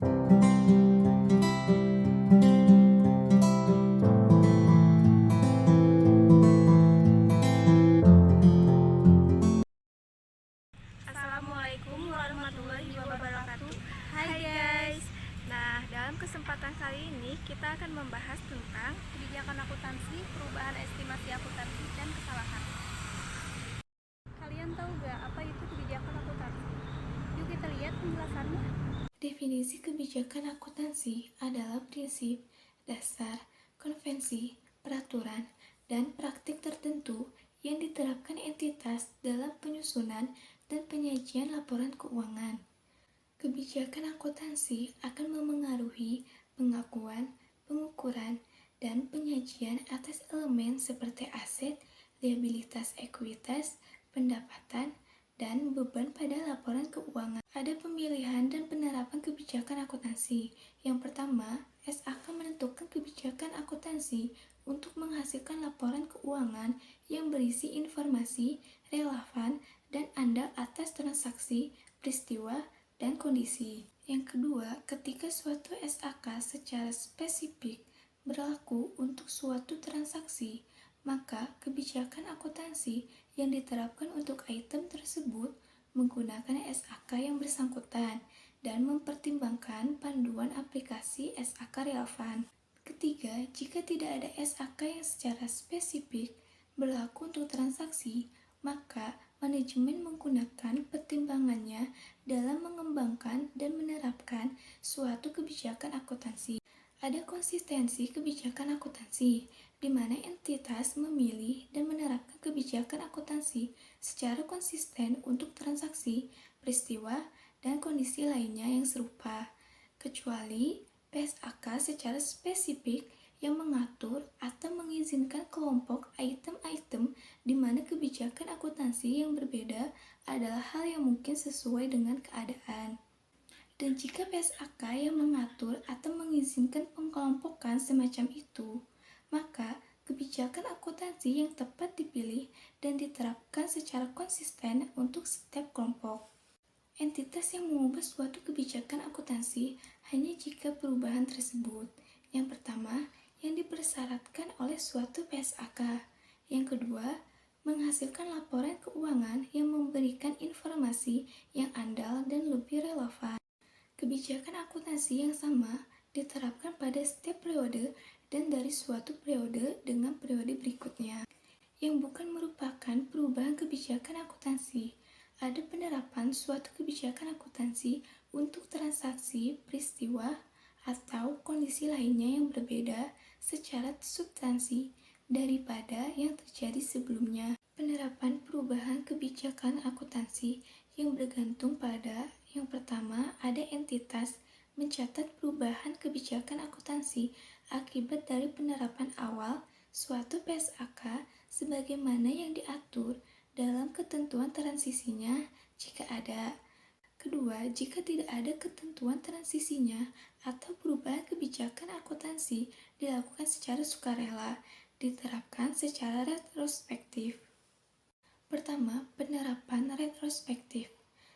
Assalamualaikum warahmatullahi wabarakatuh. Hai guys. Nah, dalam kesempatan kali ini kita akan membahas tentang kebijakan akuntansi, perubahan estimasi akuntansi, dan kesalahan. Kalian tahu gak apa itu kebijakan akuntansi? Yuk kita lihat penjelasannya. Definisi kebijakan akuntansi adalah prinsip, dasar, konvensi, peraturan, dan praktik tertentu yang diterapkan entitas dalam penyusunan dan penyajian laporan keuangan. Kebijakan akuntansi akan memengaruhi pengakuan, pengukuran, dan penyajian atas elemen seperti aset, liabilitas ekuitas, pendapatan, dan beban pada laporan keuangan. Ada pemilihan dan penerapan kebijakan akuntansi. Yang pertama, SAK menentukan kebijakan akuntansi untuk menghasilkan laporan keuangan yang berisi informasi relevan dan andal atas transaksi, peristiwa, dan kondisi. Yang kedua, ketika suatu SAK secara spesifik berlaku untuk suatu transaksi, maka kebijakan akuntansi yang diterapkan untuk item tersebut menggunakan SAK yang bersangkutan dan mempertimbangkan panduan aplikasi SAK relevan. Ketiga, jika tidak ada SAK yang secara spesifik berlaku untuk transaksi, maka manajemen menggunakan pertimbangannya dalam mengembangkan dan menerapkan suatu kebijakan akuntansi. Ada konsistensi kebijakan akuntansi, di mana entitas memilih dan menerapkan kebijakan akuntansi secara konsisten untuk transaksi, peristiwa, dan kondisi lainnya yang serupa, kecuali PSAK secara spesifik yang mengatur atau mengizinkan kelompok item-item di mana kebijakan akuntansi yang berbeda adalah hal yang mungkin sesuai dengan keadaan. Dan jika PSAK yang mengatur atau mengizinkan pengkelompokan semacam itu, maka kebijakan akuntansi yang tepat dipilih dan diterapkan secara konsisten untuk setiap kelompok. Entitas yang mengubah suatu kebijakan akuntansi hanya jika perubahan tersebut, yang pertama, yang dipersyaratkan oleh suatu PSAK. Yang kedua, menghasilkan laporan keuangan yang memberikan informasi yang andal dan lebih relevan. Kebijakan akuntansi yang sama diterapkan pada setiap periode dan dari suatu periode dengan periode berikutnya. Yang bukan merupakan perubahan kebijakan akuntansi, ada penerapan suatu kebijakan akuntansi untuk transaksi, peristiwa, atau kondisi lainnya yang berbeda secara substansi daripada yang terjadi sebelumnya. Penerapan perubahan kebijakan akuntansi yang bergantung pada yang pertama, ada entitas mencatat perubahan kebijakan akuntansi akibat dari penerapan awal suatu PSAK sebagaimana yang diatur dalam ketentuan transisinya jika ada. Kedua, jika tidak ada ketentuan transisinya atau perubahan kebijakan akuntansi dilakukan secara sukarela, diterapkan secara retrospektif. Pertama, penerapan retrospektif.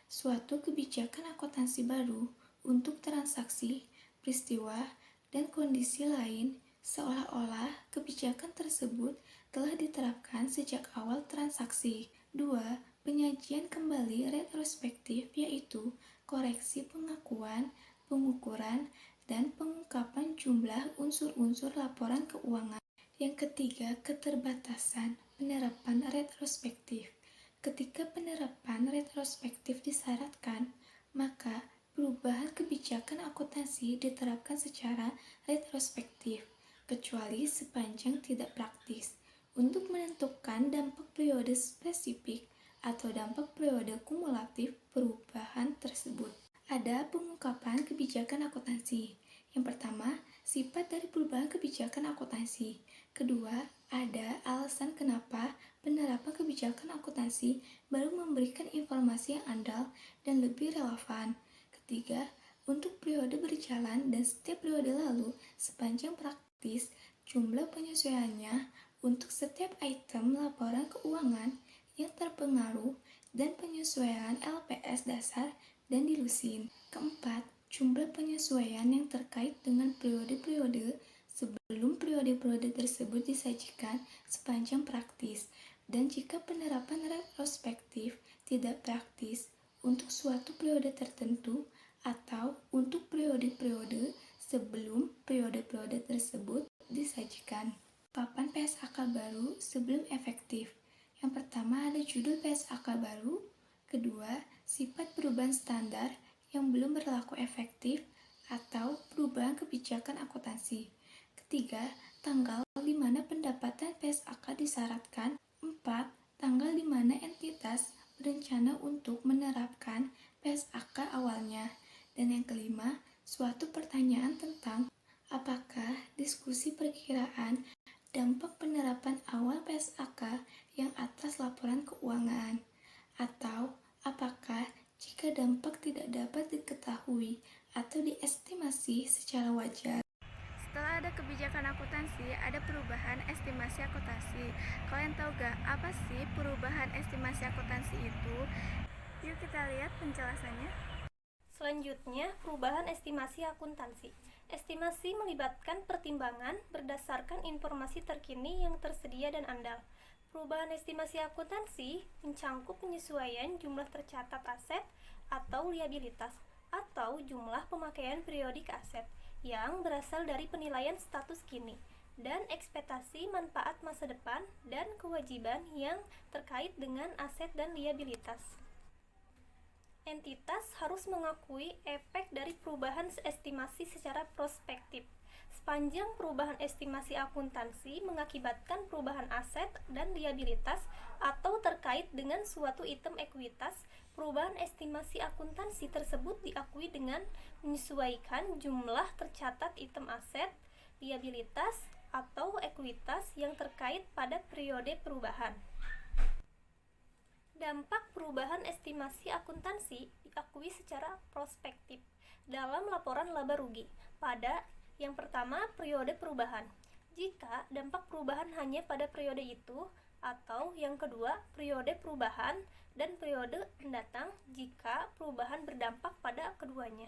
Suatu kebijakan akuntansi baru untuk transaksi, peristiwa, dan kondisi lain seolah-olah kebijakan tersebut telah diterapkan sejak awal transaksi. Dua, penyajian kembali retrospektif yaitu koreksi pengakuan, pengukuran, dan pengungkapan jumlah unsur-unsur laporan keuangan. Yang ketiga, keterbatasan penerapan retrospektif. Ketika penerapan retrospektif disyaratkan, maka perubahan kebijakan akuntansi diterapkan secara retrospektif, kecuali sepanjang tidak praktis untuk menentukan dampak periode spesifik atau dampak periode kumulatif perubahan tersebut. Ada pengungkapan kebijakan akuntansi. Yang pertama, sifat dari perubahan kebijakan akuntansi. Kedua, ada alasan kenapa penerapan kebijakan akuntansi baru memberikan informasi yang andal dan lebih relevan. Ketiga, untuk periode berjalan dan setiap periode lalu sepanjang praktis, jumlah penyesuaiannya untuk setiap item laporan keuangan yang terpengaruh dan penyesuaian LPS dasar dan dilusin. Keempat, jumlah penyesuaian yang terkait dengan periode-periode sebelum periode-periode tersebut disajikan sepanjang praktis, dan jika penerapan retrospektif tidak praktis untuk suatu periode tertentu atau untuk periode-periode sebelum periode-periode tersebut disajikan. Papan PSAK baru sebelum efektif. Yang pertama ada judul PSAK baru, kedua sifat perubahan standar yang belum berlaku efektif atau perubahan kebijakan akuntansi. Ketiga, tanggal di mana pendapatan PSAK disyaratkan. 4. Tanggal di mana entitas berencana untuk menerapkan PSAK awalnya. Dan yang kelima, suatu pertanyaan tentang apakah diskusi perkiraan dampak penerapan awal PSAK yang atas laporan keuangan, atau apakah jika dampak tidak dapat diketahui atau diestimasi secara wajar. Setelah ada kebijakan akuntansi, ada perubahan estimasi akuntansi. Kalian tahu gak apa sih perubahan estimasi akuntansi itu? Yuk kita lihat penjelasannya. Selanjutnya, perubahan estimasi akuntansi. Estimasi melibatkan pertimbangan berdasarkan informasi terkini yang tersedia dan andal. Perubahan estimasi akuntansi mencangkup penyesuaian jumlah tercatat aset atau liabilitas atau jumlah pemakaian periodik aset yang berasal dari penilaian status kini dan ekspektasi manfaat masa depan dan kewajiban yang terkait dengan aset dan liabilitas. Entitas harus mengakui efek dari perubahan estimasi secara prospektif. Sepanjang perubahan estimasi akuntansi mengakibatkan perubahan aset dan liabilitas atau terkait dengan suatu item ekuitas, perubahan estimasi akuntansi tersebut diakui dengan menyesuaikan jumlah tercatat item aset, liabilitas, atau ekuitas yang terkait pada periode perubahan. Dampak perubahan estimasi akuntansi diakui secara prospektif dalam laporan laba rugi pada yang pertama, periode perubahan. Jika dampak perubahan hanya pada periode itu, atau yang kedua, periode perubahan dan periode mendatang jika perubahan berdampak pada keduanya.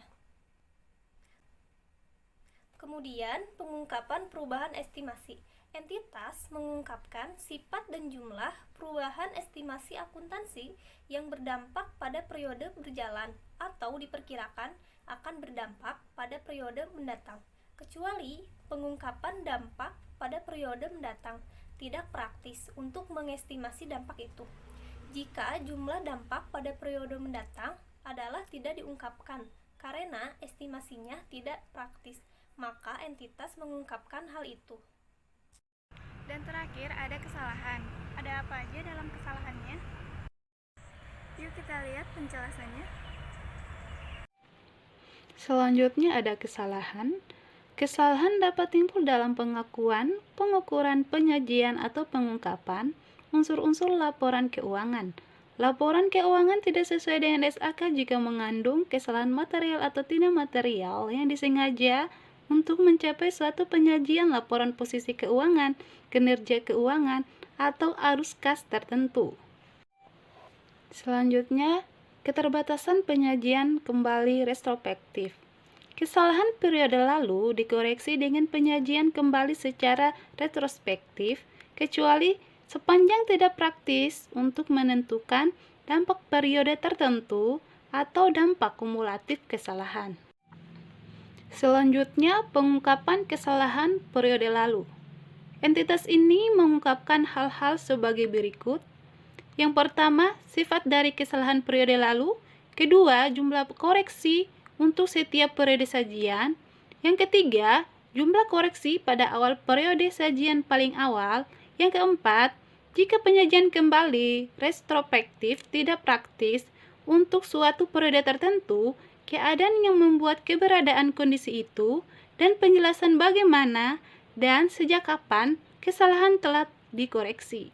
Kemudian, pengungkapan perubahan estimasi. Entitas mengungkapkan sifat dan jumlah perubahan estimasi akuntansi yang berdampak pada periode berjalan atau diperkirakan akan berdampak pada periode mendatang. Kecuali pengungkapan dampak pada periode mendatang tidak praktis untuk mengestimasi dampak itu. Jika jumlah dampak pada periode mendatang adalah tidak diungkapkan karena estimasinya tidak praktis, maka entitas mengungkapkan hal itu. Dan terakhir ada kesalahan. Ada apa aja dalam kesalahannya? Yuk kita lihat penjelasannya. Selanjutnya ada kesalahan. Kesalahan dapat timbul dalam pengakuan, pengukuran, penyajian, atau pengungkapan unsur-unsur laporan keuangan. Laporan keuangan tidak sesuai dengan SAK jika mengandung kesalahan material atau tidak material yang disengaja untuk mencapai suatu penyajian laporan posisi keuangan, kinerja keuangan, atau arus kas tertentu. Selanjutnya, keterbatasan penyajian kembali retrospektif. Kesalahan periode lalu dikoreksi dengan penyajian kembali secara retrospektif, kecuali sepanjang tidak praktis untuk menentukan dampak periode tertentu atau dampak kumulatif kesalahan. Selanjutnya, pengungkapan kesalahan periode lalu. Entitas ini mengungkapkan hal-hal sebagai berikut. Yang pertama, sifat dari kesalahan periode lalu. Kedua, jumlah koreksi untuk setiap periode sajian. Yang ketiga, jumlah koreksi pada awal periode sajian paling awal. Yang keempat, jika penyajian kembali retrospektif tidak praktis untuk suatu periode tertentu, keadaan yang membuat keberadaan kondisi itu, dan penjelasan bagaimana dan sejak kapan kesalahan telah dikoreksi.